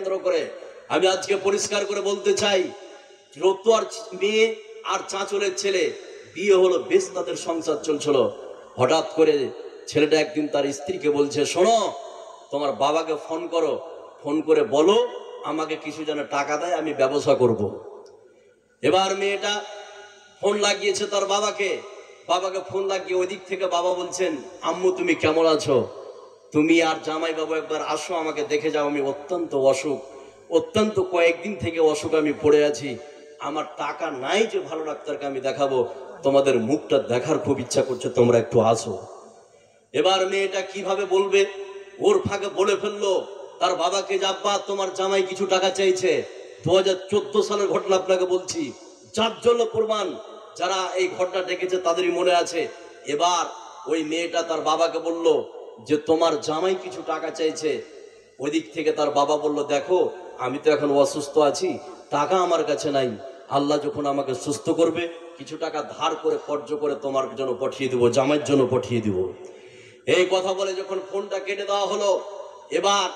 কেন্দ্র করে আমি আজকে পরিষ্কার করে বলতে চাই, রতুয়ার মেয়ে আর চাঁচলের ছেলে বিয়ে হলো, বেশ তাদের সংসার চলছিল। হঠাৎ করে ছেলেটা একদিন তার স্ত্রীকে বলছে, শোনো, তোমার বাবাকে ফোন করো, ফোন করে বলো আমাকে কিছু যেন টাকা দেয়, আমি ব্যবসা করব। এবার মেয়েটা ফোন লাগিয়েছে তার বাবাকে, বাবাকে ফোন লাগিয়ে ওই দিক থেকে বাবা বলছেন, আম্মু তুমি কেমন আছো, তুমি আর জামাই বাবু একবার আসো, আমাকে দেখে যাও, আমি অত্যন্ত অসুখ, অত্যন্ত কয়েকদিন থেকে অসুখ, আমি পড়ে আছি, আমার টাকা নাই যে ভালো ডাক্তারকে আমি দেখাবো, তোমাদের মুখটা দেখার খুব ইচ্ছা করছে, তোমরা একটু আসো। এবার মেয়েটা কিভাবে বলবে, ওর ফাঁকে বলে ফেললো তার বাবাকে, যে আব্বা তোমার জামাই কিছু টাকা চাইছে। 2014 সালের ঘটনা আপনাকে বলছি, যার জন্য প্রমাণ, যারা এই ঘটনা ডেকেছে তাদেরই মনে আছে। এবার ওই মেয়েটা তার বাবাকে বলল যে তোমার জামাই কিছু টাকা চাইছে। ওই দিক থেকে তার বাবা বলল, দেখো আমি তো এখন অসুস্থ আছি, টাকা আমার কাছে নাই, আল্লাহ যখন আমাকে সুস্থ করবে কিছু টাকা ধার করে কর্জ করে তোমার জন্য পাঠিয়ে দেবো, জামাইয়ের জন্য পাঠিয়ে দেবো। এই কথা বলে যখন ফোনটা কেটে দেওয়া হলো, এবার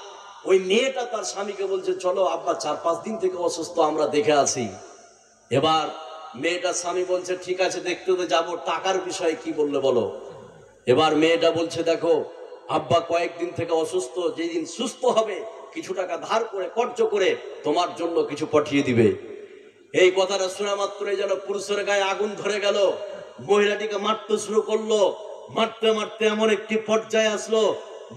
ওই মেয়েটা তার স্বামীকে বলছে, চলো আব্বা 4-5 দিন থেকে অসুস্থ, আমরা দেখে আসি। এবার মেয়েটার স্বামী বলছে, ঠিক আছে দেখতে তো যাবো, টাকার বিষয়ে কি বললে বলো। এবার মেয়েটা বলছে, দেখো আব্বা কয়েকদিন থেকে অসুস্থ, যেদিন সুস্থ হবে কিছু টাকা ধার করে কর্জ করে তোমার জন্য কিছু পাঠিয়ে দিবে। এই কথাটা শোনা মাত্রই যেন পুরুষের গায়ে আগুন ধরে গেল, মহিলাটিকে মারতে শুরু করলো। মারতে মারতে এমন একটি পর্যায়ে আসলো,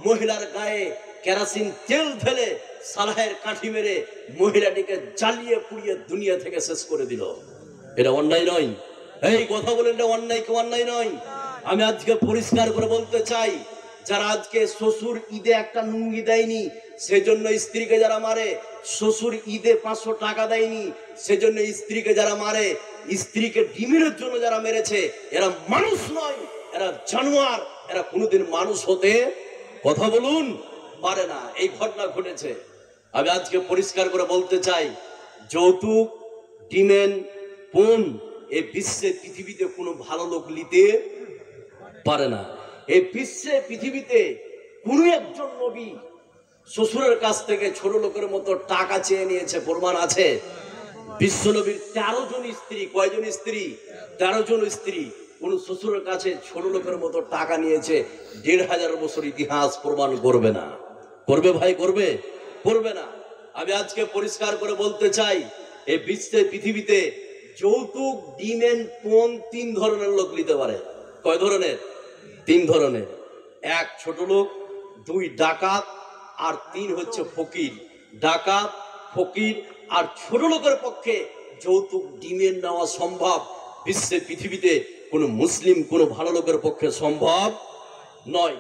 মহিলার গায়ে কেরোসিন তেল ঢেলে সালাহের কাঠি মেরে মহিলাটিকে জ্বালিয়ে পুড়িয়ে দুনিয়া থেকে শেষ করে দিল। এটা অন্যায় নয়? এই কথা বলেন, এটা অন্যায় কি অন্যায় নয়? আমি আজকে পরিষ্কার করে বলতে চাই, যারা আজকে শ্বশুর ঈদে একটা লুঙ্গি দেয়নি সেজন্য স্ত্রীকে যারা মারে, শ্বশুর ঈদে 500 টাকা দেয়নি সেজন্য স্ত্রীকে যারা মারে, স্ত্রীকে ডিমের জন্য যারা মেরেছে, এরা মানুষ নয়, এরা জানোয়ার, এরা কোনোদিন মানুষ হতে কথা বলুন পারে না। এই ঘটনা ঘটেছে। আমি আজকে পরিষ্কার করে বলতে চাই, যৌতুক, ডিমেন, পণ, এই বিশ্বে পৃথিবীতে কোনো ভালো লোক নিতে পারে না। এই বিশ্বে পৃথিবীতে কোনো একজন নবী শ্বশুরের কাছ থেকে ছোট লোকের মতো টাকা চেয়ে নিয়েছে প্রমাণ আছে? বিশ্ব নবীর 13 জন স্ত্রী, কয়জন স্ত্রী? 13 জন স্ত্রী কোন শ্বশুরের কাছে ছোট লোকের মতো টাকা নিয়েছে? 1500 বছর ইতিহাস প্রমাণ করবে না। করবে ভাই? করবে? করবে না। আমি আজকে পরিষ্কার করে বলতে চাই, এই বিশ্বে পৃথিবীতে যৌতুক, ডিমেন, পণ 3 ধরনের লোক নিতে পারে। কয় ধরনের? 3 ধরনের। 1 ছোট লোক, 2 ডাকাত, আর 3 হচ্ছে ফকির। ডাকাত, ফকির আর ছোট লোকের পক্ষে যৌতুক, ডিমেন নেওয়া সম্ভব। বিশ্বে পৃথিবীতে কোন মুসলিম কোন ভালো লোকের পক্ষে সম্ভব নয়।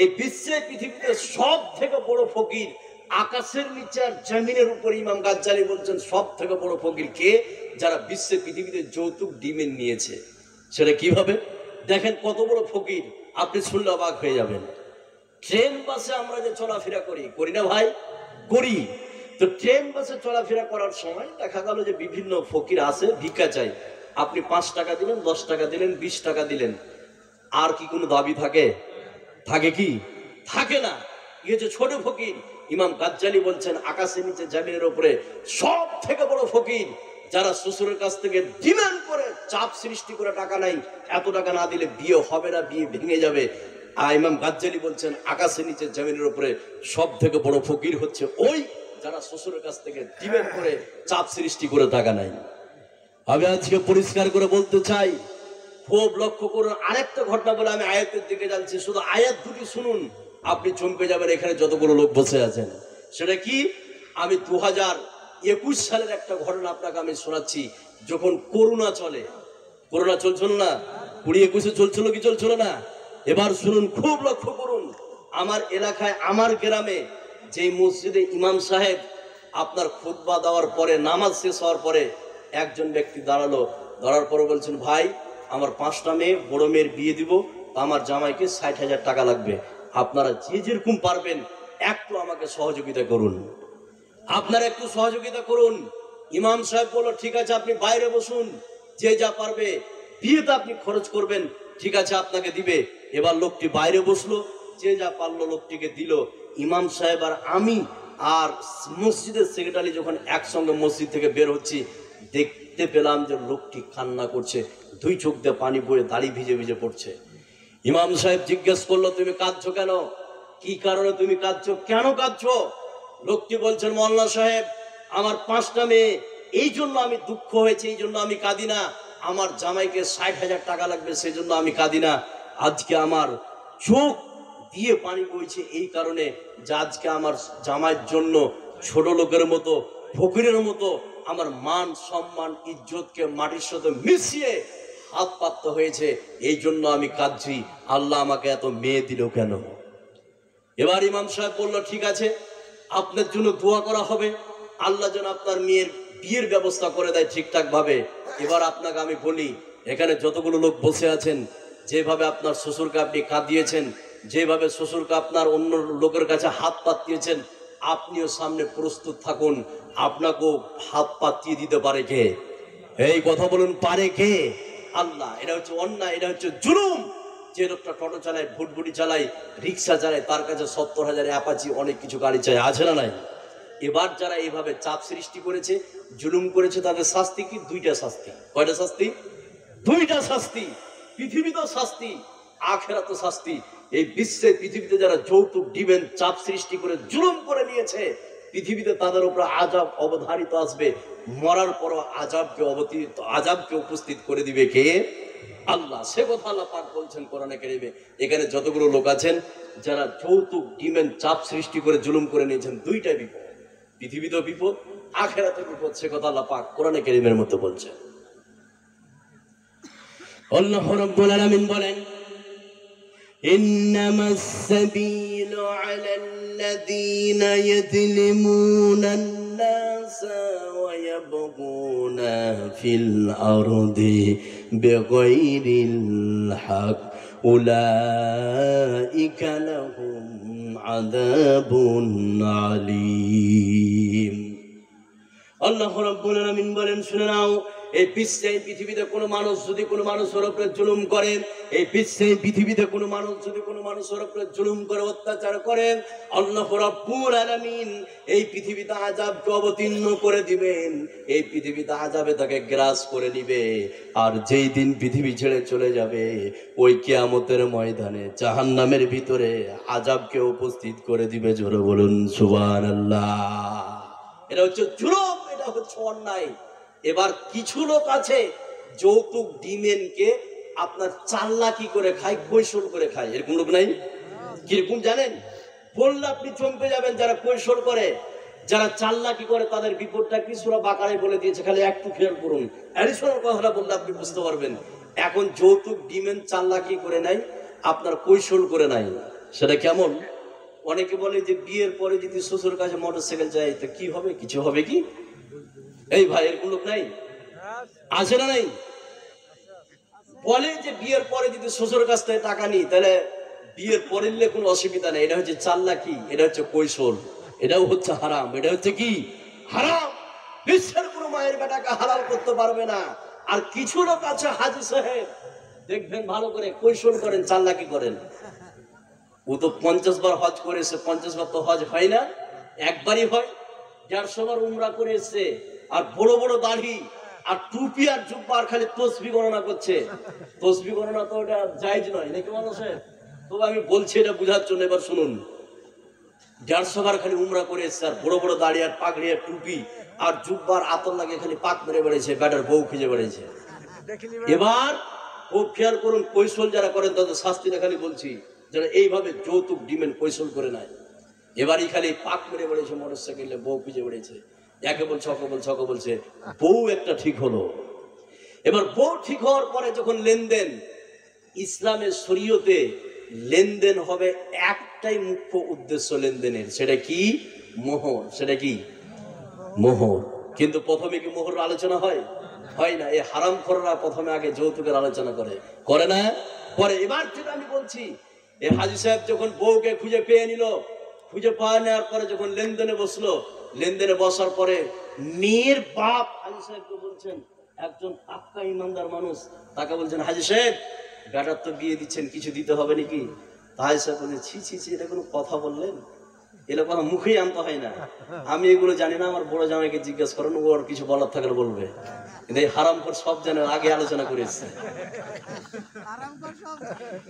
এই বিশ্বে পৃথিবীতে সব থেকে বড় ফকির, আকাশের নিচে আর জমিনের উপরে, ইমাম গাজ্জালি বলছেন সব থেকে বড় ফকির কে? যারা বিশ্বে পৃথিবীতে যৌতুক, ডিমেন নিয়েছে। সেটা কিভাবে? দেখেন কত বড় ফকির, আপনি শুনলে অবাক হয়ে যাবেন। ট্রেন বাসে আমরা যে চলাফেরা করি, করি না ভাই? করি। তো ট্রেন বাসে চলাফেরা করার সময় দেখা গেল যে বিভিন্ন ফকির আসে, ভিক্ষা চাই। আপনি 5 টাকা দিলেন, 10 টাকা দিলেন, 20 টাকা দিলেন, আর কি কোনো দাবি থাকে? থাকে কি? থাকে না। এই যে ছোট ফকির, ইমাম গাজ্জালি বলছেন আকাশের নিচে জমিনের উপরে সব থেকে বড় ফকির, যারা শ্বশুরের কাছ থেকে ডিমান্ড করে, চাপ সৃষ্টি করে টাকা নাই, এত টাকা না দিলে বিয়ে হবে না, বিয়ে ভেঙে যাবে। আর ইমাম গাজ্জালি বলছেন আকাশের নিচে জমিনের উপরে সব থেকে বড় ফকির হচ্ছে ওই যারা শ্বশুরের কাছ থেকে ডিমান্ড করে, চাপ সৃষ্টি করে টাকা নাই। আমি আজকে পরিষ্কার করে বলতে চাই, খুব লক্ষ্য করুন। আরেকটা ঘটনা বলে আমি আয়াতের দিকে যাচ্ছি, শুধু আয়াত দুটি শুনুন, আপনি চমকে যাবেন এখানে যতগুলো লোক বসে আছেন। সেটা কি? আমি 2021 সালের একটা ঘটনা আপনাকে আমি শোনাচ্ছি। যখন করোনা চলে, করোনা চলছিল না? 2021-এ চলছিল কি চলছিল না? এবার শুনুন, খুব লক্ষ্য করুন। আমার এলাকায়, আমার গ্রামে, যেই মসজিদে ইমাম সাহেব আপনার খুতবা দেওয়ার পরে, নামাজ শেষ হওয়ার পরে একজন ব্যক্তি দাঁড়ালো, দাঁড়ার পরে বলছেন, ভাই আমার 5টা মেয়ে, বড় মেয়ের বিয়ে দিব, আমার জামাইকে 60,000 টাকা লাগবে, আপনারা যে যেরকম পারবেন একটু আমাকে সহযোগিতা করুন, আপনারা একটু সহযোগিতা করুন। ইমাম সাহেব বলল, ঠিক আছে আপনি বাইরে বসুন, যে যা পারবে বিয়েতে আপনি খরচ করবেন, ঠিক আছে আপনাকে দিবে। এবার লোকটি বাইরে বসলো, যে যা পারলো লোকটিকে দিল। ইমাম সাহেব আর আমি আর মসজিদের সেক্রেটারি যখন একসঙ্গে মসজিদ থেকে বের হচ্ছি, দেখতে পেলাম যে লোকটি কান্না করছে, দুই চোখ দিয়ে পানি বয়ে দাড়ি ভিজে ভিজে পড়ছে। ইমাম সাহেব জিজ্ঞেস করলো, তুমি কাঁদছো কেন? কি কারণে তুমি কাঁদছো, কেন কাঁদছো? লোকটি বলছেন, মোল্লা সাহেব, আমার 5টা মেয়ে, এই জন্য আমি দুঃখ হয়েছে, এই জন্য আমি কাঁদি না। আমার জামাইকে 60,000 টাকা লাগবে, সেই জন্য আমি কাঁদি না। আজকে আমার চোখ দিয়ে পানি বইছে এই কারণে যে আজকে আমার জামাইয়ের জন্য ছোট লোকের মতো, ফকিরের মতো আমার মান সম্মান ইজ্জতকে মাটির সাথে মিশিয়ে হাত পাততে হয়েছে, এই জন্য আমি কাঁদছি। আল্লাহ আমাকে এত মেয়ে দিল কেন? এবার ইমাম সাহেব বলল, ঠিক আছে, আপনার জন্য দোয়া করা হবে, আল্লাহ যেন আপনার মেয়ের বিয়ের ব্যবস্থা করে দেয় ঠিকঠাক ভাবে। এবার আপনাকে আমি বলি, এখানে যতগুলো লোক বসে আছেন, যেভাবে আপনার শ্বশুরকে আপনি কাঁদিয়েছেন, যেভাবে শ্বশুরকে আপনার অন্য লোকের কাছে হাত পাতিয়েছেন, আপনিও সামনে প্রস্তুত থাকুন, আপনাকেও হাত পাতিয়ে দিতে পারে কে? এই কথা বলুন, পারে কে? আল্লাহ। এটা হচ্ছে অন্যায়, এটা হচ্ছে জুলুম। যে লোকটা টোটো চালায়, ভুটভুটি চালায়, রিক্সা চালায়, তার কাছে 70,000 অ্যাপাচি অনেক কিছু গাড়ি চাই, আছে না নাই? এবার যারা এইভাবে চাপ সৃষ্টি করেছে, জুলুম করেছে, তাদের শাস্তি কি? 2টা শাস্তি। কয়টা শাস্তি? 2টা শাস্তি। পৃথিবীতেও শাস্তি, আখেরাতেও শাস্তি। এই বিশ্বে পৃথিবীতে যারা যৌতুক দিবেন, চাপ সৃষ্টি করে জুলুম করে নিয়েছে, পৃথিবীতে তাদের উপর আযাব অবধারিত আসবে। মরার পরও আযাবকে উপস্থিত করে দিবে কে? আল্লাহ। সে কথা আল্লাহ পাক বলছেন কোরআনে কারীমে। এখানে যতগুলো লোক আছেন যারা যৌতুক ডিমেন্ড চাপ সৃষ্টি করে জুলুম করে নিয়েছেন, 2টা বিপদ, পৃথিবীতেও বিপদ, আখিরাতেও বিপদ। সে কথা আল্লাহ পাক কোরআনে কারীমের মধ্যে বলছেন। আল্লাহ রাব্বুল আলামিন বলেন, ইন্নামাস সাবিলু আলাল্লাযীনা ইয়াযলিমুনান নাসা ওয়া ইয়াবগুনা ফিল আরদি বিগাইরিল হক উলাইকা লাহুম আযাবুন আলীম। আল্লাহ রাব্বুল আলামিন বলেন, শুনে নাও, এই বিশ্বে পৃথিবীতে কোনো মানুষ যদি কোনো মানুষের উপরে জুলুম করে, এই বিশ্বে পৃথিবীতে কোনো মানুষ যদি কোনো মানুষের উপরে জুলুম করে, অত্যাচার করেন, আল্লাহ রাব্বুল আলামিন এই পৃথিবীতে আযাবকে অবতীর্ণ করে দিবেন। এই পৃথিবীতে আযাবে তাকে গ্রাস করে নিবে। আর যেই দিন পৃথিবী ছেড়ে চলে যাবে, ওই কিয়ামতের ময়দানে জাহান্নামের ভিতরে আযাবকে উপস্থিত করে দিবে। জোরে বলুন সুবহানাল্লাহ। এটা হচ্ছে জুলুম, এটা হচ্ছে অন্যায়। এবার কিছু লোক আছে যৌতুক ডিমেনকে আপনার চাল্লাকি করে খায়, কৈশল করে খায়। এরকম লোক নাই? কিরকম জানেন? বললে আপনি চমকে যাবেন। যারা কৈশল করে, যারা চাল্লাকি করে, তাদের বিপদটা কি সূরা বাকারায় বলে দিয়েছে, খালি একটু খেয়াল করুন। অ্যাডিশনাল কথাটা বললে আপনি বুঝতে পারবেন। এখন যৌতুক ডিমেন চাল্লাকি করে নাই, আপনার কৈশল করে নাই। সেটা কেমন? অনেকে বলে যে বিয়ের পরে যদি শ্বশুর কাছে মোটরসাইকেল চাই তো কি হবে, কিছু হবে কি? এই ভাই, এরকম লোক নাই? আছে না নাই? বলে যে বিয়ের পরে যদি শ্বশুর কাছ থেকে টাকা নিই তাহলে বিয়ের পরে নিলে কোনো অসুবিধা নেই। এটা হচ্ছে চাল্লাকি, এটা হচ্ছে কৈশল, এটাও হচ্ছে হারাম। এটা হচ্ছে কি? হারাম। বিশ্বের কোনো মায়ের বেটাকে হালাল করতে পারবে না। আর কিছু লোক আছে হাজী সাহেব, দেখবেন ভালো করে, কৈশল করেন, চাল্লাকি করেন। ও তো 50 বার হজ করেছে, 50 বার তো হজ হয় না, একবারই হয়। 150 বার উমরা করে এসছে, আর বড় বড় দাড়ি আর টুপি আর জুব্বা, আর খালি তসবিহ গণনা করছে। তসবিহ গণনা তো ওটা জায়েজ নয় নাকি মানুষের? তবে আমি বলছি এটা বোঝার জন্য, এবার শুনুন। 150 বার খালি উমরা করে এসছে, আর বড় বড় দাড়ি আর পাগড়ি আর টুপি আর জুব্বার আতর লাগে, খালি পাক মেরে বেড়েছে, ব্যাটার বউ খুঁজে বেড়েছে। এবার ও খেয়াল করুন, কৈশল যারা করেন তাদের শাস্তিটা খালি বলছি, যারা এইভাবে যৌতুক ডিমেন কৈশল করে নেয়। এবারই খালি পাক মেরে বেড়েছে, মোটরসাইকেলে বউ খুঁজে বেড়েছে। একে বলছে, অকে বলছে, অকে বলছে, বউ একটা ঠিক হলো। এবার বউ ঠিক হওয়ার পরে যখন লেনদেন, ইসলামের শরীয়তে লেনদেন হবে একটাই মুখ্য উদ্দেশ্য লেনদেনের, সেটা কি? মোহর। সেটা কি? মোহর। কিন্তু প্রথমে কি মোহর আলোচনা হয়? হয় না। এই হারামখোররা প্রথমে আগে যৌতুকের আলোচনা করে না, পরে। এবার যেটা আমি বলছি, এই হাজী সাহেব যখন বউকে খুঁজে পেয়ে নিল, খুঁজে পাওয়া নেওয়ার পরে যখন লেনদেনে বসলো, লেনদেনে বসার পরে মেয়ের বাপ হাজী সাহেবকে বলছেন, একজন পাক্কা ইমানদার মানুষ, তাকে বলছেন, হাজী সাহেব বেটার তো বিয়ে দিচ্ছেন, কিছু দিতে হবে নাকি? হাজী সাহেব বলছেন, ছি ছি ছি, এটা কোনো কথা বললেন? এগুলো কথা মুখেই আনতে হয় না। আমি এগুলো জানি না, আমার বড় জামাইকে জিজ্ঞেস করেন, ওর কিছু বলার থাকলে বলবে। কিন্তু এই হারামখোর সব জানে, আগে আলোচনা করেছে।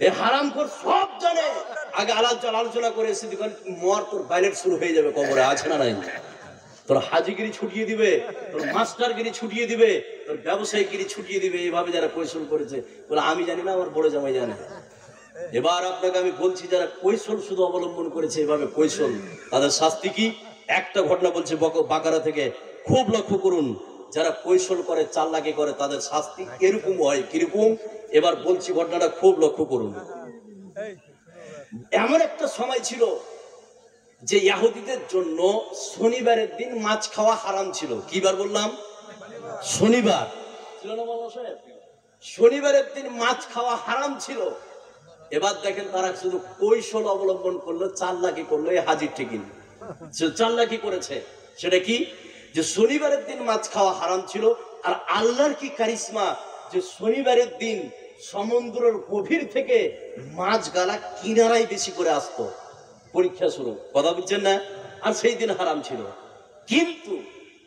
এই হারামখোর সব জানে, আগে আলোচনা করেছে। মর তোর বাইলেট শুরু হয়ে যাবে কবরে, আছে না নাই? তোর হাজিগিরি ছুটিয়ে দিবে, তোর মাস্টারগিরি ছুটিয়ে দিবে, তোর ব্যবসায়িকগিরি ছুটিয়ে দিবে। এইভাবে যারা কৈশল করেছে, বলে আমি জানি না, আমার বড় জামাই জানে। এবার আপনাকে আমি বলছি, যারা কৈশল শুধু অবলম্বন করেছে এভাবে কৈশল, তাদের শাস্তি কি? একটা ঘটনা বলছে বাকারা থেকে, খুব লক্ষ্য করুন। যারা কৈশল করে, চালাকি করে, তাদের শাস্তি এরকম হয়। কিরকম? এবার বলছি ঘটনাটা, খুব লক্ষ্য করুন। এমন একটা সময় ছিল যে ইহুদিদের জন্য শনিবারের দিন মাছ খাওয়া হারাম ছিল। কিবার বললাম? শনিবার ছিল না বাবা সাহেব? শনিবারের দিন মাছ খাওয়া হারাম ছিল। এবার দেখেন তারা শুধু কৈশল অবলম্বন করলো, চালাকি করলো। এই হাজির ঠিকই চালাকি করেছে। সেটা কি? যে শনিবারের দিন মাছ খাওয়া হারাম ছিল। আর আল্লাহর কি কারিশমা, যে শনিবারের দিন সমুদ্রের গভীর থেকে মাছ গালা কিনারায় বেশি করে আসতো। পরীক্ষা শুরু, কথা বুঝছেন না? আর সেই দিন হারাম ছিল। কিন্তু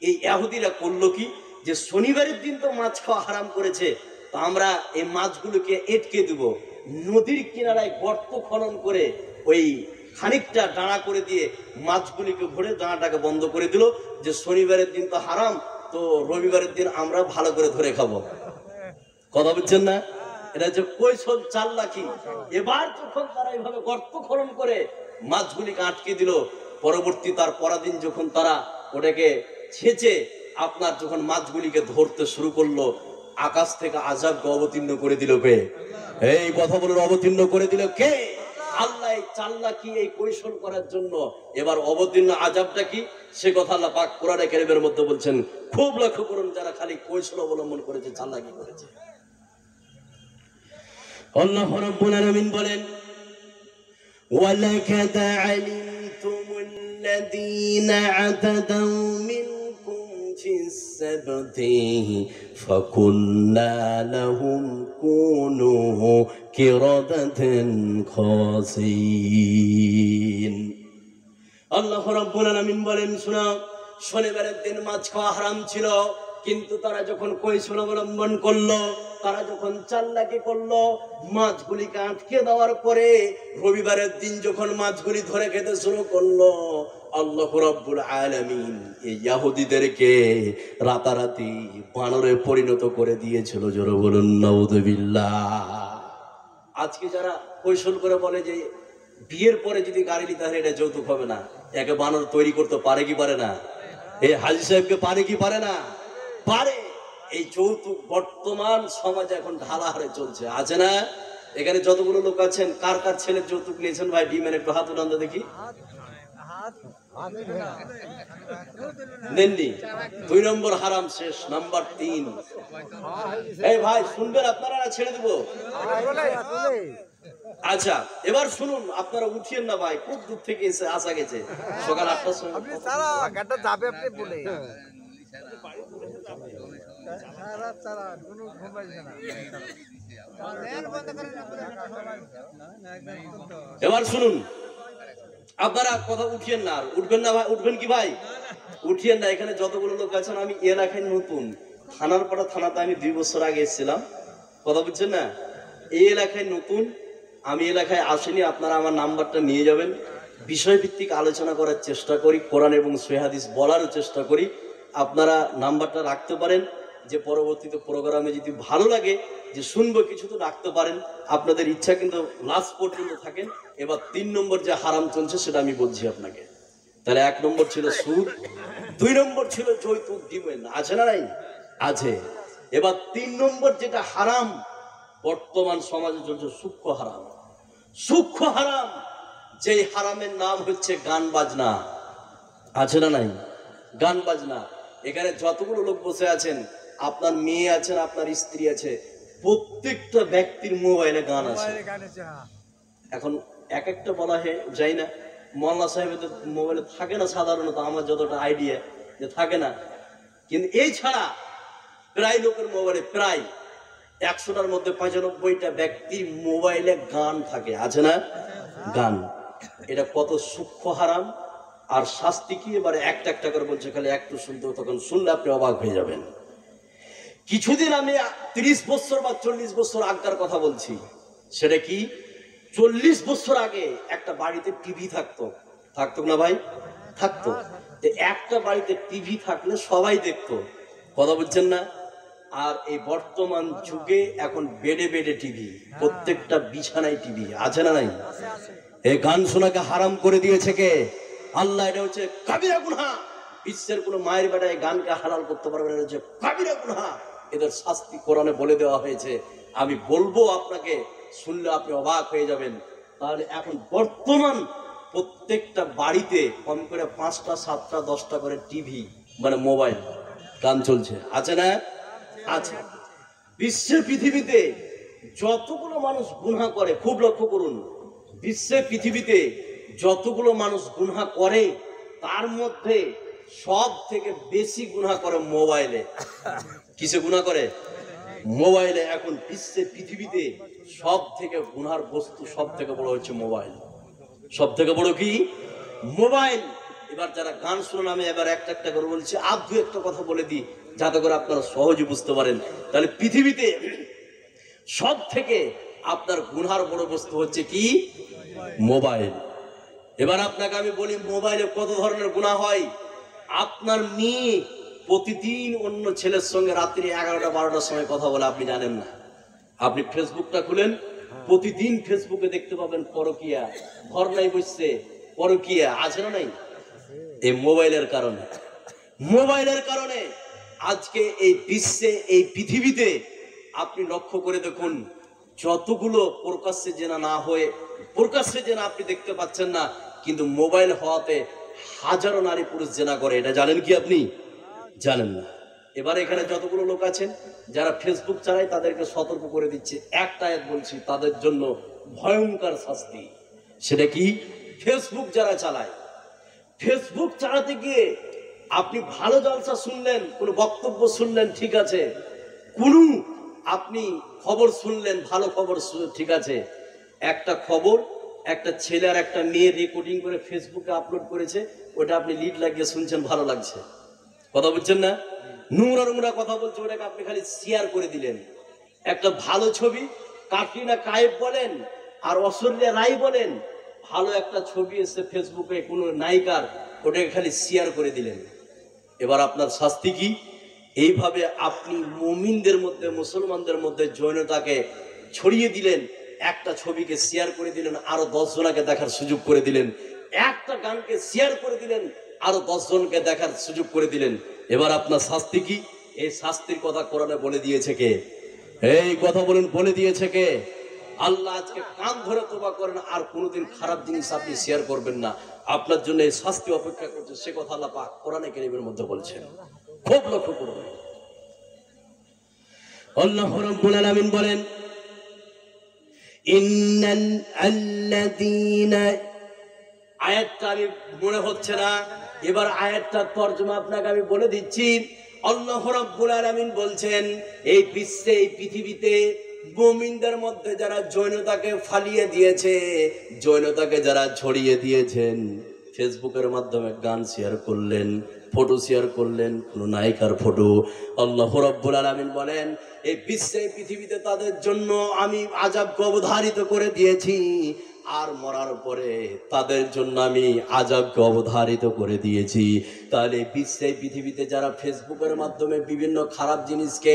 এই ইহুদিরা করলো কি, যে শনিবারের দিন তো মাছ খাওয়া হারাম করেছে, তো আমরা এই মাছগুলোকে এটকে দেব। নদীর কিনারায় গর্ত খনন করে ওই খানিকটা দাঁড়া করে দিয়ে মাছগুলিকে ভরে দাঁড়াটাকে বন্ধ করে দিল, যে শনিবারের দিন তো হারাম, তো রবিবারের দিন আমরা ভালো করে ধরে খাবো। কথা বুঝছেন না? এটা যে কৈশল, চালাকি। এবার যখন তারা এইভাবে গর্ত খনন করে মাছগুলিকে আটকে দিল, পরবর্তী তার পরাদিন যখন তারা ওটাকে ছেঁচে আপনার যখন মাছগুলিকে ধরতে শুরু করলো, আকাশ থেকে আযাবকে অবতীর্ণ করে দিল কে? এই কথা বলুন, অবতীর্ণ করে দিল কে? আল্লাহ। এই চালাকি, এই কৈশল করার জন্য এবার অবতীর্ণ আযাবটা কি, সে কথা আল্লাহ পাক কোরআনে কারীমের মধ্যে বলছেন। খুব লক্ষ্য করুন, যারা খালি কৈশল অবলম্বন করেছে, চালাকি করেছে। আল্লাহ রাব্বুল আলামিন বলেন, ওয়ালাকাদ আলিমতুমুল্লাযীনা আতাদাউ মিনকুম ফিস সাবতি ফাকুল্না লাহুম কুনু কিরাদাতান খাসিন। আল্লাহ রাব্বুল আলামিন বলেন, শোনো, শনিবারের দিন মাছ খাওয়া হারাম ছিল, কিন্তু তারা যখন কৈশল অবলম্বন করলো, তারা যখন চালাকি করলো, মাছগুলিকে আটকে দেওয়ার পরে রবিবারের দিন যখন মাছগুলি ধরে খেতে শুরু করলো, আল্লাহ রাব্বুল আলামিন এই ইহুদিদেরকে রাতারাতি বানরে পরিণত করে দিয়েছিল। জোরে বলুন নাউযুবিল্লাহ। আজকে যারা কৈশল করে বলে যে বিয়ের পরে যদি গাড়ি নিতে হয় এটা যৌতুক হবে না, একে বানর তৈরি করতে পারে কি পারে না? এই হাজী সাহেবকে পারে কি পারে না? পারে। এই যৌতুক বর্তমান সমাজে এখন ঢালা হারে চলছে, আছে না? এখানে যতগুলো লোক আছেন, কার কার ছেলের যৌতুক নিয়েছেন ভাই? ডিমের একটু হাত উঠান দেখি। নেননি? 2 নম্বর হারাম শেষ। নাম্বার 3। এই ভাই শুনবেন, আপনারা ছেড়ে দেব। আচ্ছা এবার শুনুন, আপনারা উঠিয়েন না ভাই, খুব দূর থেকে আসা গেছে, সকাল 8টার সময়। এবার শুনুন, আপনারা কথা উঠিয়েন না। আর উঠবেন না ভাই? উঠবেন কি ভাই? উঠিয়েন না। এখানে যতগুলো লোক আছেন, আমি এলাকায় নতুন, থানার পাড়া থানাতে আমি 2 বছর আগে এসেছিলাম, কথা বুঝছেন না? এই এলাকায় নতুন, আমি এলাকায় আসিনি। আপনারা আমার নাম্বারটা নিয়ে যাবেন, বিষয়ভিত্তিক আলোচনা করার চেষ্টা করি, কোরআন এবং সহিহ হাদিস বলারও চেষ্টা করি। আপনারা নাম্বারটা রাখতে পারেন, যে পরবর্তীতে প্রোগ্রামে যদি ভালো লাগে যে শুনবো কিছু, তো রাখতে পারেন, আপনাদের ইচ্ছা, কিন্তু লাস্ট পর্যন্ত থাকেন। এবার 3 নম্বর যে হারাম চলছে সেটা আমি বলছি আপনাকে। তাহলে 1 নম্বর ছিল সুদ, 2 নম্বর ছিল যৌতুক দিবেন, আছে না নাই? আছে। এবার 3 নম্বর যেটা হারাম বর্তমান সমাজে চলছে, সূক্ষ্ম হারাম। সূক্ষ্ম হারাম, যেই হারামের নাম হচ্ছে গান বাজনা, আছে না নাই? গান বাজনা। এখানে যতগুলো লোক বসে আছেন, আপনার মেয়ে আছেন, আপনার স্ত্রী আছে, প্রত্যেকটা ব্যক্তির মোবাইলে গান আছে। এখন এক একটা বলা হয় যাই না, মোল্লা সাহেবের মোবাইলে থাকে না সাধারণত, আমার যতটা আইডিয়া যে থাকে না, কিন্তু এই ছাড়া প্রায় লোকের মোবাইলে, প্রায় 100টার মধ্যে 95টা ব্যক্তির মোবাইলে গান থাকে, আছে না? গান। এটা কত সূক্ষ্ম হারাম, আর শাস্তি কি, এবারে একটা একটা করে বলছে, খালি একটু শুনতে, তখন শুনলে আপনি অবাক হয়ে যাবেন। কিছুদিন আমি 30 বছর বা 40 বছর আগকার কথা বলছি। সেটা কি, 40 বছর আগে একটা বাড়িতে টিভি থাকতো, থাকতো না ভাই? থাকতো। একটা বাড়িতে টিভি থাকলে সবাই দেখতো, কথা বলছেন না? আর এই বর্তমান যুগে এখন বেডে বেডে টিভি, প্রত্যেকটা বিছানায় টিভি, আছে না নাই? এই গান শোনাকে হারাম করে দিয়েছে কে? আল্লাহ। এটা হচ্ছে কাবিরা গুনাহ। বিশ্বের কোন মায়ের বেটায় গানকে হালাল করতে পারবে না, এটা হচ্ছে কাবিরা গুনাহ। এদের শাস্তি কোরআনে বলে দেওয়া হয়েছে। আমি বলবো, আপনাকে শুনলে আপনি অবাক হয়ে যাবেন। তাহলে এখন বর্তমান প্রত্যেকটা বাড়িতে কম করে 5টা 7টা 10টা করে টিভি, মানে মোবাইল, গান চলছে, আছে না? আছে। বিশ্বের পৃথিবীতে যতগুলো মানুষ গুনাহ করে, খুব লক্ষ্য করুন, বিশ্বের পৃথিবীতে যতগুলো মানুষ গুনাহ করে তার মধ্যে সব থেকে বেশি গুনাহ করে মোবাইলে। কিসে গুনাহ করে? মোবাইলে। এখন বিশ্বের পৃথিবীতে সব থেকে গুনার বস্তু সব থেকে বড় হচ্ছে মোবাইল। সব থেকে বড় কি? মোবাইল। এবার যারা গান শুনুন, আমি এবার একটা একটা করে বলছি, আর দু একটা কথা বলে দিই যাতে করে আপনারা সহজে বুঝতে পারেন। তাহলে পৃথিবীতে সব থেকে আপনার গুনার বড় বস্তু হচ্ছে কি? মোবাইল। এবার আপনাকে আমি বলি, মোবাইলে কত ধরনের গুনাহ হয়। আপনার মেয়ে প্রতিদিন অন্য ছেলের সঙ্গে রাত্রি 11টা 12টার সময় কথা বলে, আপনি জানেন না। আপনি ফেসবুকটা খুলেন, প্রতিদিন ফেসবুকে দেখতে পাবেন পরকিয়া, ধর্নায় বসছে পরকিয়া, আছে না নাই? এই মোবাইলের কারণে। মোবাইলের কারণে আজকে এই বিশ্বে, এই পৃথিবীতে আপনি লক্ষ্য করে দেখুন, যতগুলো প্রকাশ্যে জেনা না হয়ে, প্রকাশ্যে জেনা আপনি দেখতে পাচ্ছেন না, কিন্তু মোবাইল হওয়াতে হাজারো নারী পুরুষ জেনা করে। এটা জানেন কি আপনি? জানেন না। এবার এখানে যতগুলো লোক আছেন যারা ফেসবুক চালায়, তাদেরকে সতর্ক করে দিচ্ছে, একটা আয়াত বলছি, তাদের জন্য ভয়ঙ্কর শাস্তি। সেটা কি? ফেসবুক যারা চালায়, ফেসবুক চালাতে গিয়ে আপনি ভালো জলসা শুনলেন, কোনো বক্তব্য শুনলেন, ঠিক আছে, কোন আপনি খবর শুনলেন, ভালো খবর, ঠিক আছে, একটা খবর একটা ছেলে আর একটা মেয়ে রেকর্ডিং করে ফেসবুকে আপলোড করেছে, ওটা আপনি লিড লাগিয়ে শুনছেন, ভালো লাগছে, কথা বলছেন না? নোংরা নোংরা কথা বলছে, ওটাকে আপনি খালি শেয়ার করে দিলেন। একটা ভালো ছবি, কাটরিনা কাইফ বলেন আর ঐশ্বরিয়া রায় বলেন, ভালো একটা ছবি এসে ফেসবুকে কোনো নায়িকার, ওটাকে খালি শেয়ার করে দিলেন। এবার আপনার শাস্তি কি? এইভাবে আপনি মুমিনদের মধ্যে, মুসলমানদের মধ্যে জৈনতাকে ছড়িয়ে দিলেন, একটা ছবিকে শেয়ার করে দিলেন, আরো 10 জনকে দেখার সুযোগ করে দিলেন, একটা গানকে শেয়ার করে দিলেন, আরো 10 জনকে দেখার সুযোগ করে দিলেন। এবার আপনার শাস্তি কি? এই শাস্তির কথা কোরআনে বলে দিয়েছে কে? এই কথা বলেন, বলে দিয়েছে কে? আল্লাহ। আজকে কান ধরে তোবা করেন, আর কোনোদিন খারাপ জিনিস আপনি শেয়ার করবেন না, আপনার জন্য এই শাস্তি অপেক্ষা করছে, সে কথা আল্লাহ পাক কোরআনে কারীমের মধ্যে বলছেন। খুব লক্ষ্য করুন। আল্লাহ রাব্বুল আলামিন বলেন, ইন্নাল আল্লাযীনা, আয়াতটা আমি মনে হচ্ছে না, এবার আয়াতটার তরজমা আপনাকে আমি বলে দিচ্ছি। আল্লাহ রাব্বুল আলামিন বলছেন, এই বিশ্বে, এই পৃথিবীতে মুমিনদের মধ্যে যারা জৈনতাকে ফালিয়ে দিয়েছে, জৈনতাকে যারা ছড়িয়ে দিয়েছেন, ফেসবুকের মাধ্যমে গান শেয়ার করলেন, ফটো শেয়ার করলেন, কোন নায়িকার ফটো, আল্লাহ রাব্বুল আলামিন বলেন, এই বিশ্বে, পৃথিবীতে তাদের জন্য আমি আযাবকে অবধারিত করে দিয়েছি, আর মরার পরে তাদের জন্য আমি আযাবকে অবধারিত করে দিয়েছি। তাহলে বিশ্বে, পৃথিবীতে যারা ফেসবুকের মাধ্যমে বিভিন্ন খারাপ জিনিসকে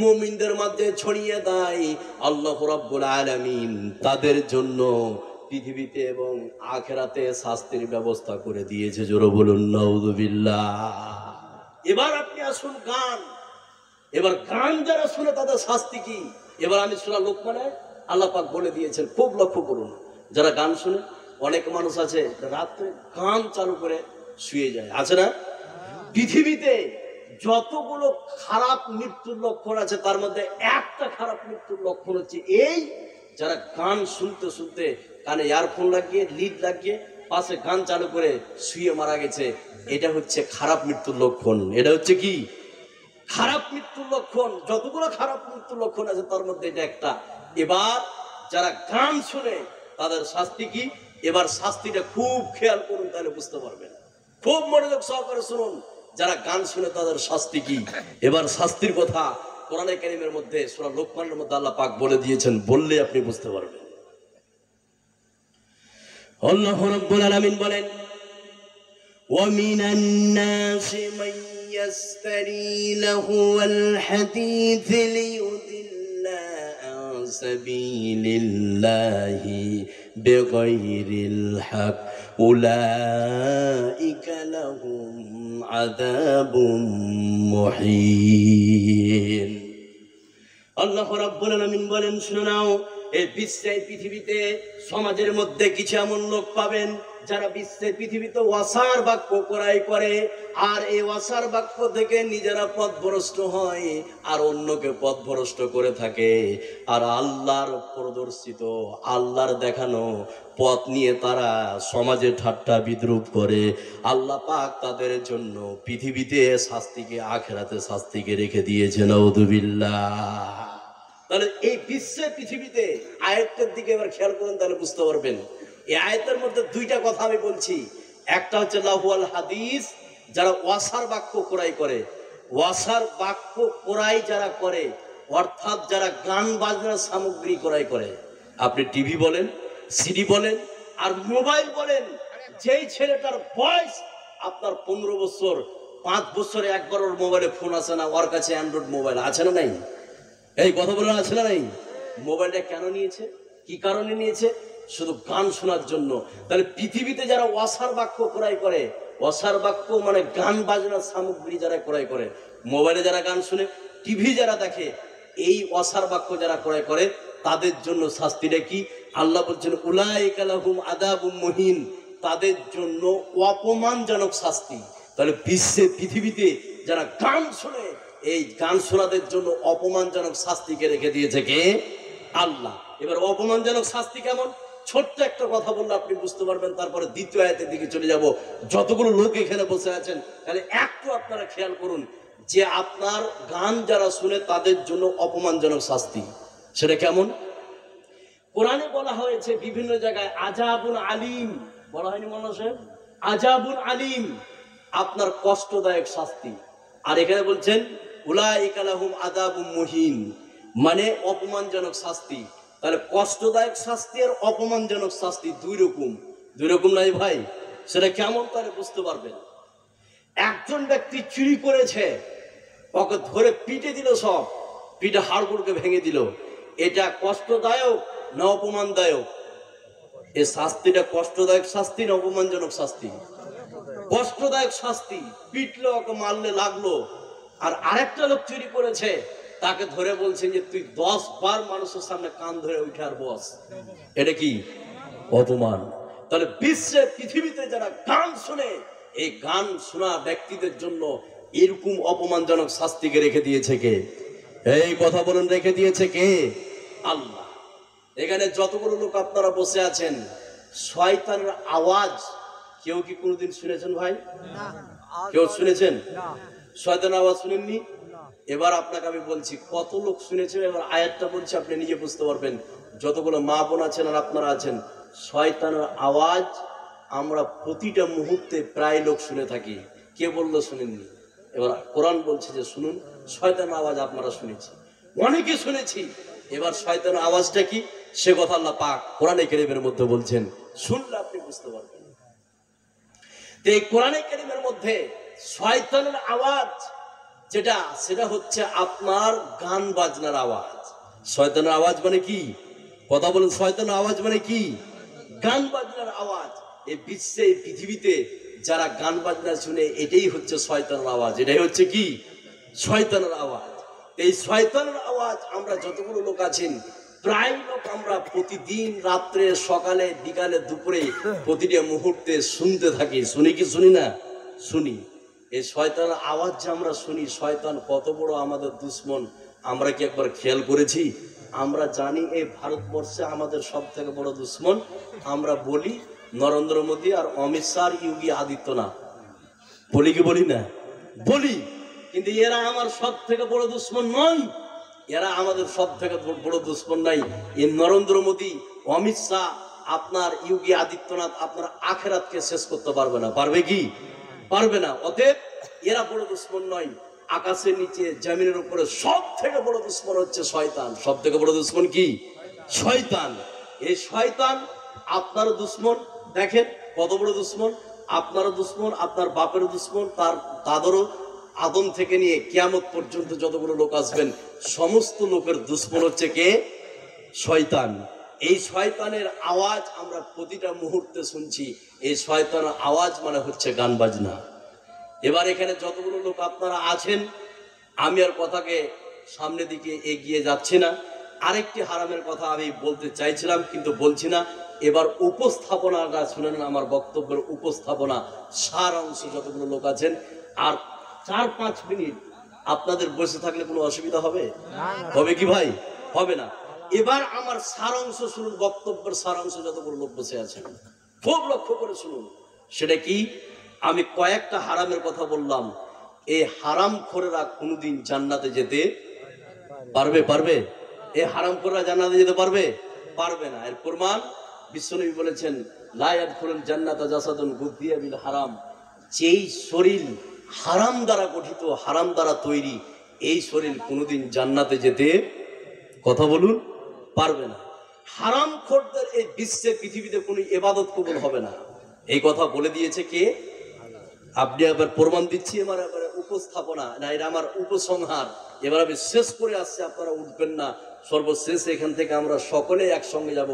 মুমিনদের মধ্যে ছড়িয়ে দেয়, আল্লাহ রাব্বুল আলামিন তাদের জন্য পৃথিবীতে এবং আখিরাতে শাস্তির ব্যবস্থা করে দিয়েছে। জোরে বলুন নাউযুবিল্লাহ। এবার আপনি আসুন গান। এবার গান যারা শুনে তাদের শাস্তি কি? এবার আমি সূরা লোকমানে আল্লাহ পাক বলে দিয়েছেন, খুব লক্ষ্য করুন। যারা গান শুনে, অনেক মানুষ আছে রাত্রে গান চালু করে শুয়ে যায়, আছে না? পৃথিবীতে যতগুলো খারাপ মৃত্যুর লক্ষণ আছে, তার মধ্যে একটা খারাপ মৃত্যুর লক্ষণ হচ্ছে এই, যারা গান শুনতে শুনতে কানে ইয়ারফোন লাগিয়ে, লিড লাগিয়ে পাশে গান চালু করে শুয়ে মারা গেছে। এটা হচ্ছে খারাপ মৃত্যুর লক্ষণ। এটা হচ্ছে কি? খারাপ মৃত্যুর লক্ষণ। যতগুলো খারাপ মৃত্যুর লক্ষণ আছে তার মধ্যে এটা একটা। এবার যারা গান শুনে তাদের শাস্তি কি? এবার শাস্তিটা খুব খেয়াল করুন, তাহলে বুঝতে পারবেন। খুব মনোযোগ সহকারে শুনুন, যারা গান শুনে তাদের শাস্তি কি। এবার শাস্তির কথা কোরআনে কারীমের মধ্যে সূরা লোকমানের মধ্যে আল্লাহ পাক বলে দিয়েছেন, বললে আপনি বুঝতে পারবেন। আল্লাহ রাব্বুল আলামিন বলেন, وَمِنَ النَّاسِ مَن يَشْتَرِي لَهْوَ الْحَدِيثِ لِيُضِلَّ عَن سَبِيلِ اللَّهِ بِغَيْرِ الْحَقِّ أُولَئِكَ لَهُمْ عَذَابٌ مُهِينٌ। আল্লাহ রাব্বুল আলামিন বলেন, শুনে নাও, এই বিশ্বের পৃথিবীতে সমাজের মধ্যে কিছু এমন লোক পাবেন যারা বিশ্বের পৃথিবীতে ওয়াসার বাক্য ক্রয় করে, আর এই ওয়াসার বাক্য থেকে নিজেরা পথভ্রষ্ট হয় আর অন্যকে পথভ্রষ্ট করে থাকে। আর আল্লাহর প্রদর্শিত, আল্লাহর দেখানো পথ নিয়ে তারা সমাজে ঠাট্টা বিদ্রুপ করে। আল্লাহ পাক তাদের জন্য পৃথিবীতে শাস্তিকে, আখিরাতে শাস্তিকে রেখে দিয়েছেন। নাউযুবিল্লাহ। তাহলে এই বিশ্বের পৃথিবীতে আয়াতের দিকে এবার খেয়াল করুন, তাহলে বুঝতে পারবেন। এই আয়াতের মধ্যে দুইটা কথা আমি বলছি। একটা হচ্ছে লাহওয়াল হাদিস, যারা ওয়াসার বাক্য ক্রয় করে। ওয়াসার বাক্য ক্রয় যারা করে, অর্থাৎ যারা গান বাজনার সামগ্রী ক্রয় করে। আপনি টিভি বলেন, সিডি বলেন আর মোবাইল বলেন, যেই ছেলেটার বয়স আপনার 15 বছর, 5 বছরে একবার ওর মোবাইলে ফোন আছে না, ওর কাছে অ্যান্ড্রয়েড মোবাইল আছে না নাই? এই কথা বলে আছে না নাই? মোবাইলটা কেন নিয়েছে, কি কারণে নিয়েছে? শুধু গান শোনার জন্য। তাহলে পৃথিবীতে যারা ওয়াসার বাক্য ক্রয় করে, ওয়াসার বাক্য মানে গান বাজনার সামগ্রী যারা ক্রয় করে, মোবাইলে যারা গান শুনে, টিভি যারা দেখে, এই ওয়াসার বাক্য যারা ক্রয় করে, তাদের জন্য শাস্তিটা কি? আল্লাহ বলছেন, উলাইকা লাহুম আযাবুম মুহিন, তাদের জন্য অপমানজনক শাস্তি। তাহলে বিশ্বে পৃথিবীতে যারা গান শুনে, এই গান শোনাদের জন্য অপমানজনক শাস্তিকে রেখে দিয়েছে কে? আল্লাহ। এবার অপমানজনক শাস্তি কেমন? ছোট্ট একটা কথা বললে আপনি বুঝতে পারবেন, তারপরে দ্বিতীয় আয়াতের দিকে চলে যাব। যতগুলো লোক এখানে বসে আছেন, তাহলে একটু আপনারা খেয়াল করুন যে আপনার গান যারা শুনে তাদের জন্য অপমানজনক শাস্তি, সেটা কেমন? কোরআনে বলা হয়েছে বিভিন্ন জায়গায় আযাবুন আলিম, বলা হয়নি মনে আছে? আযাবুন আলিম, আপনার কষ্টদায়ক শাস্তি। আর এখানে বলছেন উলাইকা লাহুম আযাবুম মুহিন, মানে অপমানজনক শাস্তি। তাহলে কষ্টদায়ক শাস্তি আর অপমানজনক শাস্তি দুই রকম নাই ভাই? সেটা কেমন তাহলে বুঝতে পারবেন। একজন ব্যক্তি চুরি করেছে, ওকে ধরে পিটে দিল, সব পিঠে হাড়গুড়কে ভেঙে দিল, এটা কষ্টদায়ক না অপমানদায়ক? এই শাস্তিটা কষ্টদায়ক শাস্তি না অপমানজনক শাস্তি? কষ্টদায়ক শাস্তি। পিটলো, ওকে মারলে লাগলো। আর আরেকটা লোক চুরি করেছে, তাকে ধরে বলছেন যে তুই 10 বার মানুষের সামনে কান ধরে উঠে আর বস, এটা কি? অপমান। তাহলে বিশ্বের পৃথিবীতে যারা গান শুনে, এই গান শোনা ব্যক্তিদের জন্য এরকম অপমানজনক শাস্তিকে রেখে দিয়েছে কে? এই কথা বলুন, রেখে দিয়েছে কে? আল্লাহ। এখানে যতগুলো লোক আপনারা বসে আছেন, শয়তানের আওয়াজ কেউ কি কোনোদিন শুনেছেন ভাই? কেউ শুনেছেন? শয়তানের আওয়াজ শুনেননি? এবার আপনাকে আমি বলছি কত লোক শুনেছেন। এবার আয়াতটা বলছি, আপনি নিজে বুঝতে পারবেন। যতগুলো মা বোন আছেন আর আপনারা আছেন, শয়তানের আওয়াজ আমরা প্রতিটা মুহূর্তে প্রায় লোক শুনে থাকি। কে বললো শুনেননি? এবার কোরআন বলছে যে শুনুন, শয়তানের আওয়াজ আপনারা শুনেছি, অনেকে শুনেছি। এবার শয়তানের আওয়াজটা কি, সে কথা আল্লাহ পাক কোরআনে কারীমের মধ্যে বলছেন, শুনলে আপনি বুঝতে পারবেন। তো এই কোরআনে কারীমের মধ্যে শয়তানের আওয়াজ যেটা, সেটা হচ্ছে আপনার গান বাজনার আওয়াজ। শয়তানের আওয়াজ মানে কি? কথা বলুন, শয়তানের আওয়াজ মানে কি? গান বাজনার আওয়াজ। এই বিশ্বে, এই পৃথিবীতে যারা গান বাজনা শুনে, এটাই হচ্ছে শয়তানের আওয়াজ। এটাই হচ্ছে কি? শয়তানের আওয়াজ। এই শয়তানের আওয়াজ আমরা যতগুলো লোক আছেন, প্রায় লোক আমরা প্রতিদিন রাত্রে, সকালে, বিকালে, দুপুরে, প্রতিটা মুহূর্তে শুনতে থাকি। শুনি কি শুনি না? শুনি। এই শয়তানের আওয়াজ যে আমরা শুনি, শয়তান কত বড় আমাদের দুশ্মন আমরা কি একবার খেয়াল করেছি? আমরা জানি এই ভারতবর্ষে আমাদের সব থেকে বড় দুশ্মন, আমরা বলি নরেন্দ্র মোদী আর অমিত শাহ, যোগী আদিত্যনাথ, বলি কি বলি না? বলি। কিন্তু এরা আমার সব থেকে বড় দুশ্মন নয়, এরা আমাদের সব থেকে বড় দুশ্মন নাই। এই নরেন্দ্র মোদী, অমিত শাহ, আপনার যোগী আদিত্যনাথ আপনার আখেরাতকে শেষ করতে পারবে না। পারবে কি? পারবে না। অতএব এরা বড় দুশ্মন নয়। আকাশের নিচে জমিনের উপরে সব থেকে বড় দুশ্মন হচ্ছে শয়তান। সব থেকে বড় দুশ্মন কি? শয়তান। এই শয়তান আপনারও দুশ্মন। দেখেন কত বড় দুশ্মন। আপনারও দুশ্মন, আপনার বাপেরও দুশ্মন, তাদেরও। আদম থেকে নিয়ে কিয়ামত পর্যন্ত যতগুলো লোক আসবেন সমস্ত লোকের দুশ্মন হচ্ছে কে? শয়তান। এই শয়তানের আওয়াজ আমরা প্রতিটা মুহূর্তে শুনছি। এই শয়তানের আওয়াজ মানে হচ্ছে গান বাজনা। এবার এখানে যতগুলো লোক আপনারা আছেন, আমি আর কথাকে সামনের দিকে এগিয়ে যাচ্ছি না। আরেকটি হারামের কথা আমি বলতে চাইছিলাম কিন্তু বলছি না। এবার উপস্থাপনাটা শুনে নেন, আমার বক্তব্যের উপস্থাপনা সার অংশ। যতগুলো লোক আছেন আর 4-5 মিনিট আপনাদের বসে থাকলে কোনো অসুবিধা হবে? হবে কি ভাই? হবে না। এবার আমার সার অংশ শুনুন, বক্তব্যের সার অংশ। যতগুলো লোক বসে আছেন খুব লক্ষ্য করে শুনুন। সেটা কি? আমি কয়েকটা হারামের কথা বললাম। এই হারামখোরেরা কোনোদিন জান্নাতে যেতে পারবে? পারবে? এই হারামখোররা জান্নাতে যেতে পারবে? পারবে না। এর প্রমাণ বিশ্বনবী বলেছেন, লা ইয়াদখুলুল জান্নাতা জাসাদুন গুযিয়া বিল হারাম। যেই শরীর হারাম দ্বারা গঠিত, হারাম দ্বারা তৈরি, এই শরীর কোনোদিন জান্নাতে যেতে, কথা বলুন, পারবে না। হারামখোরদের এই বিশ্বে, পৃথিবীতে কোনো ইবাদত কবুল হবে না। এই কথা বলে দিয়েছে কে? আপনি আবার প্রমাণ দিচ্ছি। এবার উপস্থাপনা না, এটা আমার উপসংহার। এবার আমি শেষ করে আসছি, আপনারা উঠবেন না। সর্বশেষ এখান থেকে আমরা সকলে একসঙ্গে যাব।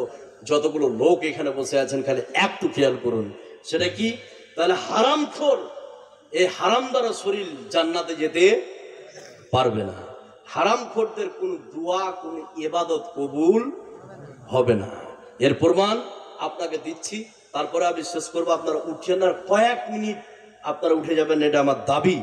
যতগুলো লোক এখানে বসে আছেন খালি একটু খেয়াল করুন। সেটা কি? তাহলে হারামখোর, এই হারাম দ্বারা শরীর জান্নাতে যেতে পারবে না। হারামখোরদের কোনো দোয়া, কোনো ইবাদত কবুল হবে না। এর প্রমাণ আপনাকে দিচ্ছি, তারপরে আমি শেষ করবো। আপনারা উঠছেন আর কয়েক মিনিট আপনারা উঠে যাবেন, এটা আমার দাবি।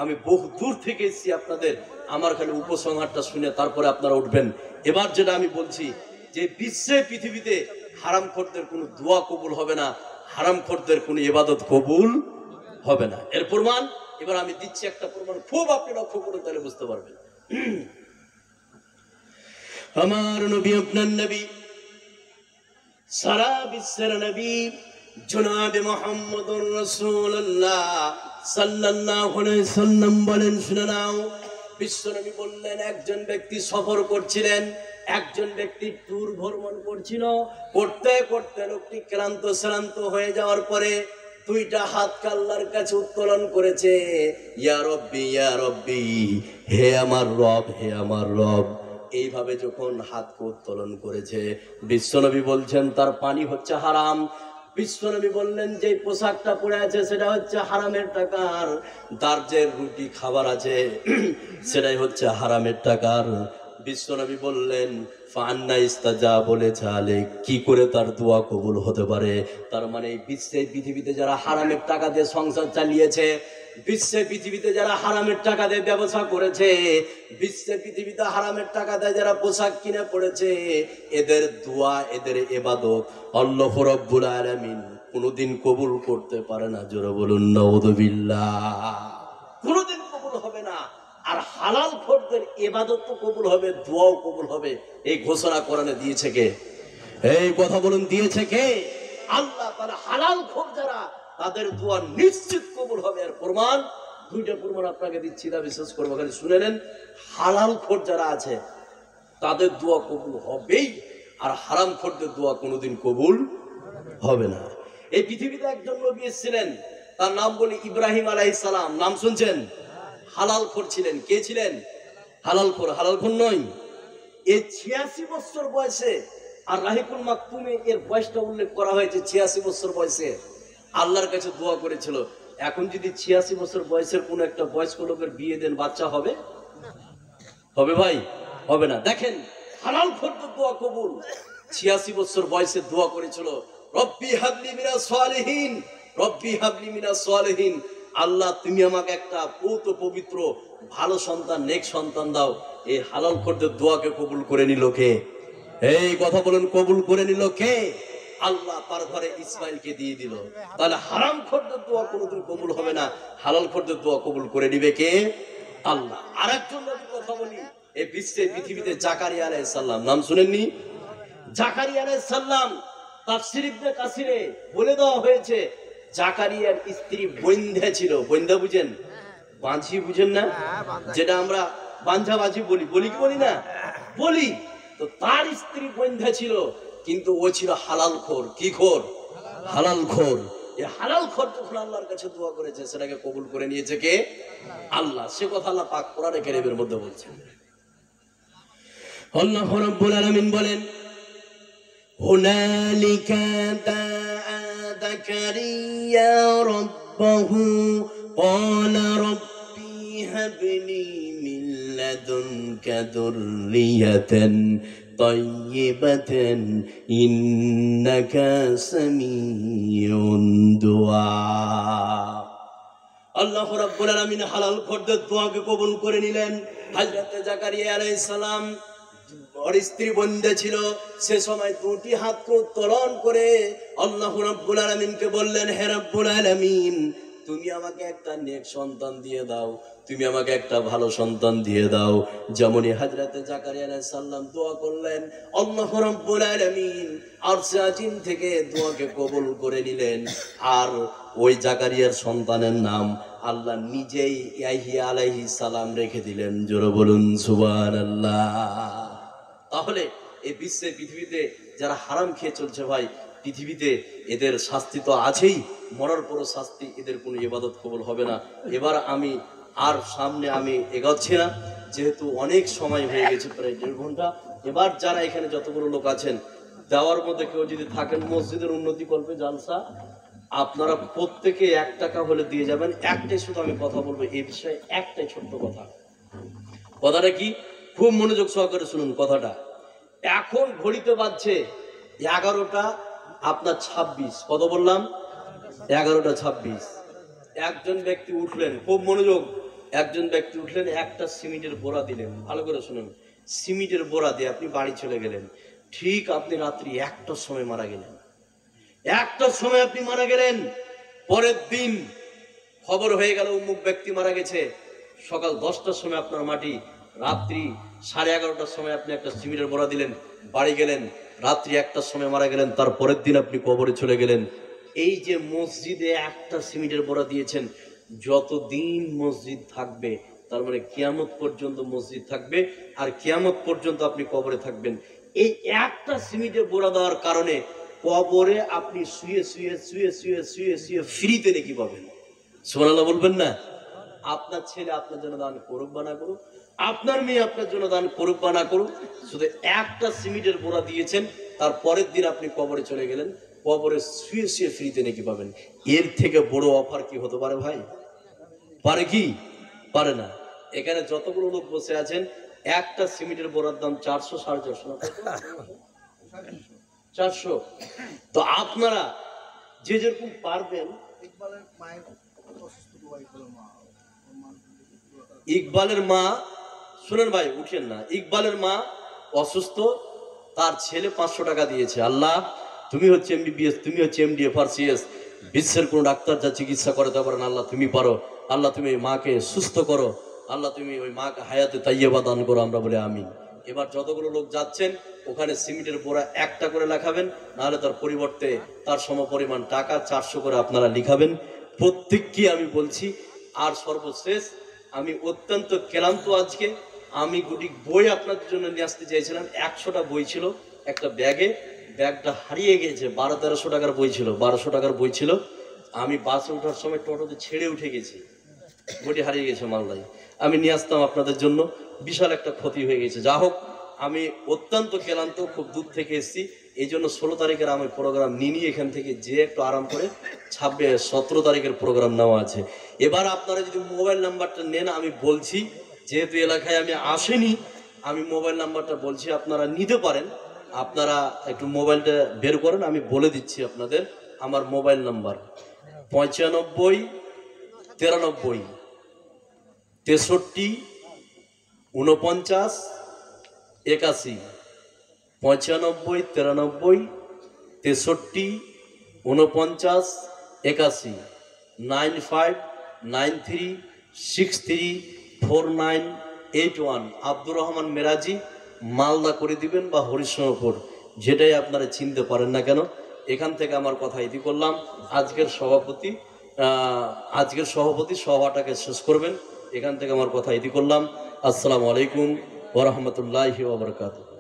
আমি বহু দূর থেকে এসেছি আপনাদের, আমার খালি উপসংহারটা শুনে তারপরে আপনারা উঠবেন। এবার যেটা আমি বলছি, যে বিশ্বে, পৃথিবীতে হারামখোরদের কোনো দোয়া কবুল হবে না, হারামখোরদের কোনো ইবাদত কবুল হবে না। এর প্রমাণ এবার আমি দিচ্ছি একটা প্রমাণ, খুব আপনি লক্ষ্য করে তাহলে বুঝতে পারবেন। আমার নবী, আপনার নবী, সারা বিশ্বের নবী জনাবে মুহাম্মদুর রাসূলুল্লাহ সাল্লাল্লাহু আলাইহি সাল্লাম বলেন, শুনে নাও। বিশ্বনবী বললেন, একজন ব্যক্তি সফর করছিলেন, একজন ব্যক্তি ট্যুর ভ্রমণ করছিল। করতে করতে লোকটি ক্লান্ত শ্রান্ত হয়ে যাওয়ার পরে দুইটা হাত আল্লাহর কাছে উত্তোলন করেছে, ইয়া রব্বি ইয়া রব্বি, হে আমার রব, হে আমার রব। এইভাবে যখন হাতকে উত্তোলন করেছে, বিশ্বনবী বলছেন তার পানি হচ্ছে হারাম। বিশ্বনবী বললেন, যে পোশাকটা পরে আছে সেটা হচ্ছে হারামের টাকার, তার যে রুটি খাবার আছে সেটাই হচ্ছে হারামের টাকার। বিশ্বনবী বললেন, ফান্না ইস্তাজা বলেছে আলে, কি করে তার দোয়া কবুল হতে পারে? তার মানে এই বিশ্বে, পৃথিবীতে যারা হারামের টাকা দিয়ে সংসার চালিয়েছে, বিশ্বে পৃথিবীতে যারা হারামের টাকা দিয়ে ব্যবসা করেছে, বিশ্বে পৃথিবীতে হারামের টাকা দিয়ে যারা পোশাক কিনে পড়েছে, এদের দোয়া, এদের ইবাদত আল্লাহ রাব্বুল আলামিন কোনোদিন কবুল করতে পারে না। জোরে বলুন নাউযুবিল্লাহ। কোনোদিন কবুল হবে না। আর হালাল খোরদের ইবাদত তো কবুল হবে, দোয়াও কবুল হবে। এই ঘোষণা কোরআনে দিয়েছে কে? এই কথা বলুন, দিয়েছে কে? আল্লাহ। তাআলা হালাল খোর যারা, তাদের দোয়া নিশ্চিত কবুল হবে। আর প্রমাণ, দুইটা প্রমাণ আপনাকে দিচ্ছি, না বিশ্বাস করবো, খালি শুনে নেন। হালাল খোর যারা আছে তাদের দোয়া কবুল হবেই, আর হারাম খোরদের দোয়া কোনোদিন কবুল হবে না। এই পৃথিবীতে একজন নবী এসেছিলেন, তার নাম বলি ইব্রাহিম আলাইহিস সালাম। নাম শুনছেন? হালাল খোর ছিলেন। কে ছিলেন? হালাল খোর। হালাল খোর নয়। এই 86 বছর বয়সে, আর রাহিকুল মাকতুমে এর বয়সটা উল্লেখ করা হয়েছে, 86 বছর বয়সে আল্লাহর কাছে দোয়া করেছিল। এখন যদি 86 বছর বয়সের কোন একটা বয়স্ক লোকের বিয়ে দেন, বাচ্চা হবে? হবে ভাই? হবে না। দেখেন, হালাল খোরদের দোয়া কবুল। 86 বছর বয়সে দোয়া করেছিল, রব্বি হাবলি মিনাস সালিহিন, রব্বি হাবলি মিনাস সালিহিন। আল্লাহ, তুমি আমাকে একটা পৌত পবিত্র ভালো সন্তান, নেক সন্তান দাও। এই হালাল খোরদের দোয়াকে কবুল করে নিল কে? এই কথা বলুন, কবুল করে নিল কে? আল্লাহ। তার ঘরে ইসমাইলকে দিয়ে দিল। তাহলে হারাম খোরদের দোয়া কোনোদিন কবুল হবে না, হালাল খোরদের দোয়া কবুল করে নিবে কে? আল্লাহ। আরেকজন নবীর কথা বলি, এই বিশ্বে, পৃথিবীতে জাকারিয়া আলাইহিস সালাম। নাম শুনেননি? জাকারিয়া আলাইহিস সালাম তাফসীর ইবনে কাসিরে বলে দেওয়া হয়েছে, জাকারিয়ার স্ত্রী বন্ধ্যা ছিল। বন্ধ্যা বুঝেন? বাঁঝি বুঝেন না? যেটা আমরা বাঞ্ঝা বাঁঝি বলি, বলি কি বলি না? বলি। তো তার স্ত্রী বন্ধ্যা ছিল, কিন্তু ও ছিল হালাল খোর। কি খোর? হালাল খোর। এই হালাল খোর যখন আল্লাহর কাছে দোয়া করেছে, সেটাকে কবুল করে নিয়েছে কে? আল্লাহ। সে কথা আল্লাহ পাক কোরআনে কারীমের মধ্যে বলছেন। আল্লাহ রাব্বুল আলামিন বলেন, হুনালিকা দাআ যাকারিয়া রাব্বাহু ক্বালা রাব্বি হাবলি মিন লাদুনকা যুররিয়াতান তাইয়্যিবাতান ইন্নাকা সামিউন দুআ। আল্লাহ রাব্বুল আলামিন হালাল খোরদের দোয়াকে কবুল করে নিলেন। হযরত জাকারিয়া আলাইহিস সালাম ওর স্ত্রী বন্ধ্যা ছিল, সে সময় দুটি হাত উত্তোলন করে আল্লাহ রাব্বুল আলামিনকে বললেন, হে রাব্বুল আলামিন, তুমি আমাকে একটা নেক সন্তান দিয়ে দাও, তুমি আমাকে একটা ভালো সন্তান দিয়ে দাও। যেমনই হযরত জাকারিয়া আলাইহিস সালাম দোয়া করলেন, আল্লাহ রাব্বুল আলামিন আরশে আজিম থেকে দোয়াকে কবুল করে নিলেন। আর ওই জাকারিয়ার সন্তানের নাম আল্লাহ নিজেই ইয়াহইয়া আলাইহিস সালাম রেখে দিলেন। জোরে বলুন সুবহানাল্লাহ। তাহলে এই বিশ্বে, পৃথিবীতে যারা হারাম খেয়ে চলছে ভাই, পৃথিবীতে এদের শাস্তি তো আছেই, মরার পরও শাস্তি, এদের কোনো ইবাদত কবুল হবে না। এবার আমি আর সামনে আমি এগোচ্ছি না, যেহেতু অনেক সময় হয়ে গেছে, প্রায় 1.5 ঘন্টা। এবার যারা এখানে যতগুলো লোক আছেন, দেওয়ার মধ্যে কেউ যদি থাকেন মসজিদের উন্নতি কল্পে জালসা, আপনারা প্রত্যেকে 1 টাকা হলে দিয়ে যাবেন। একটাই শুধু আমি কথা বলবো এই বিষয়ে, একটাই ছোট্ট কথা। কথাটা কি? খুব মনোযোগ সহকারে শুনুন কথাটা। এখন ঘড়িতে বাজছে 11টা আপনার 26। কত বললাম? 11টা 26। একজন ব্যক্তি উঠলেন, খুব মনোযোগ, একজন ব্যক্তি উঠলেন, একটা সিমেন্টের বোরা দিলেন। ভালো করে শুনুন, সিমেন্টের বোরা দিয়ে আপনি বাড়ি চলে গেলেন। ঠিক আপনি রাত্রি 1টার সময় মারা গেলেন। 1টার সময় আপনি মারা গেলেন। পরের দিন খবর হয়ে গেল অমুক ব্যক্তি মারা গেছে। সকাল 10টার সময় আপনার মাটি, রাত্রি 11:30টার সময় আপনি একটা সিমেন্টের বোরা দিলেন, বাড়ি গেলেন। রাত্রি 1টার সময় মারা গেলেন, তার পরের দিন আপনি কবরে চলে গেলেন। এই যে মসজিদে একটা সিমেন্টের বোরা দিয়েছেন, যতদিন মসজিদ থাকবে, তার মানে কিয়ামত পর্যন্ত মসজিদ থাকবে, আর কিয়ামত পর্যন্ত আপনি কবরে থাকবেন। এই একটা সিমেন্টের বোরা দেওয়ার কারণে কবরে আপনি শুয়ে শুয়ে শুয়ে শুয়ে শুয়ে শুয়ে ফ্রিতে নাকি পাবেন। সুবহানাল্লাহ বলবেন না? আপনার ছেলে আপনার জন্য দান করুক বা না করুক, আপনার মেয়ে আপনার জন্য দান করুক বা না করুক, শুধু একটা সিমেন্টের বোরা দিয়েছেন, তার পরের দিন আপনি কবরে চলে গেলেন, কবরে শুয়ে শুয়ে ফ্রিতে নাকি পাবেন। এর থেকে বড় অফার কি হতে পারে ভাই? পারে কি? পারে না। এখানে যতগুলো লোক বসে আছেন, একটা সিমেন্টের বোরার দাম 400, 450 না? 400। তো আপনারা যে যেরকম পারবেন। ইকবালের মা, শুনেন ভাই, উঠেন না। ইকবালের মা অসুস্থ, তার ছেলে 500 টাকা দিয়েছে। আল্লাহ, তুমি হচ্ছে MBBS, তুমি হচ্ছে MD, FRCS, বিশ্বের কোন ডাক্তার যা চিকিৎসা করাতে পারেন, আল্লাহ তুমি পারো। আল্লাহ তুমি ওই মাকে সুস্থ করো, আল্লাহ তুমি ওই মাকে হায়াতে তাইয়্যিবা দান করো। আমরা বলি আমিন। এবার যতগুলো লোক যাচ্ছেন, ওখানে সিমেন্টের বোরা একটা করে লেখাবেন, নাহলে তার পরিবর্তে তার সমপরিমাণ টাকা 400 করে আপনারা লিখাবেন প্রত্যেককে, আমি বলছি। আর সর্বশেষ, আমি অত্যন্ত ক্লান্ত আজকে। আমি গুটি বই আপনাদের জন্য নিয়ে আসতে চাইছিলাম। 100টা বই ছিল একটা ব্যাগে, ব্যাগটা হারিয়ে গেছে। 1200-1300 টাকার বই ছিল, 1200 টাকার বই ছিল। আমি বাসে ওঠার সময় টোটোতে ছেড়ে উঠে গেছি, বইটি হারিয়ে গেছে মালদায়। আমি নিয়ে আসতাম আপনাদের জন্য, বিশাল একটা ক্ষতি হয়ে গেছে। যা হোক, আমি অত্যন্ত ক্লান্ত, খুব দূর থেকে এসেছি। এই জন্য 16 তারিখের আমার প্রোগ্রাম নিয়ে এখান থেকে যে একটু আরাম করে 17 তারিখের প্রোগ্রাম নেওয়া আছে। এবার আপনারা যদি মোবাইল নাম্বারটা নেন, আমি বলছি, যেহেতু এলাকায় আমি আসিনি, আমি মোবাইল নাম্বারটা বলছি, আপনারা নিতে পারেন। আপনারা একটু মোবাইলটা বের করেন, আমি বলে দিচ্ছি আপনাদের। আমার মোবাইল নাম্বার 95 93 63 49 81। 95 93 63 49 81। 9593634981। আব্দুর রহমান মেরাজি, মালদা করে দিবেন বা হরিশঙ্কর, যেটাই আপনারা চিনতে পারেন না কেন। এখান থেকে আমার কথা ইতি করলাম। আজকের সভাপতি সভাটাকে শেষ করবেন, এখান থেকে আমার কথা ইতি করলাম। আসসালামু আলাইকুম ওয়া রাহমাতুল্লাহি ওয়া বারাকাতুহু।